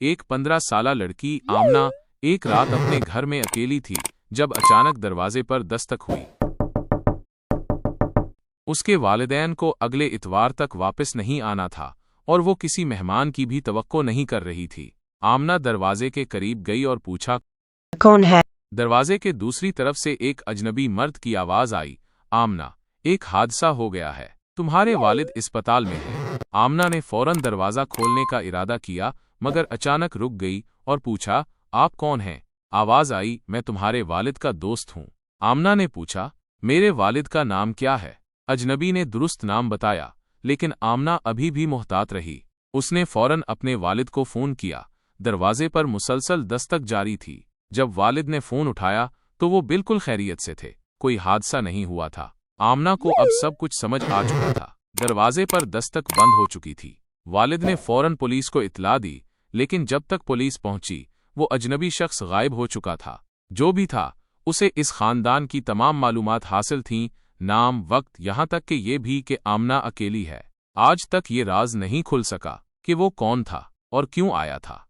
ایک 15 साला लड़की आमना एक रात अपने घर में अकेली थी जब अचानक दरवाजे पर दस्तक हुई। उसके वालिदैन को अगले इतवार तक वापस नहीं आना था और वो किसी मेहमान की भी तवक्को नहीं कर रही थी। आमना दरवाजे के करीब गई और पूछा, कौन है? दरवाजे के दूसरी तरफ से एक अजनबी मर्द की आवाज आई, आमना, एक हादसा हो गया है, तुम्हारे वालिद अस्पताल में हैं। आमना ने फौरन दरवाजा खोलने का इरादा किया मगर अचानक रुक गई और पूछा, आप कौन हैं? आवाज आई, मैं तुम्हारे वालिद का दोस्त हूँ। आमना ने पूछा, मेरे वालिद का नाम क्या है? अजनबी ने दुरुस्त नाम बताया, लेकिन आमना अभी भी मुहतात रही। उसने फौरन अपने वालिद को फोन किया। दरवाजे पर मुसलसल दस्तक जारी थी। जब वालिद ने फोन उठाया तो वो बिल्कुल खैरियत से थे, कोई हादसा नहीं हुआ था। आमना को अब सब कुछ समझ आ चुका था। दरवाजे पर दस्तक बंद हो चुकी थी। वालिद ने फौरन पुलिस को इत्तला दी, लेकिन जब तक पुलिस पहुंची वो अजनबी शख्स गायब हो चुका था। जो भी था उसे इस खानदान की तमाम मालूमात हासिल थीं, नाम, वक्त, यहाँ तक कि ये भी कि आमना अकेली है। आज तक ये राज नहीं खुल सका कि वो कौन था और क्यों आया था।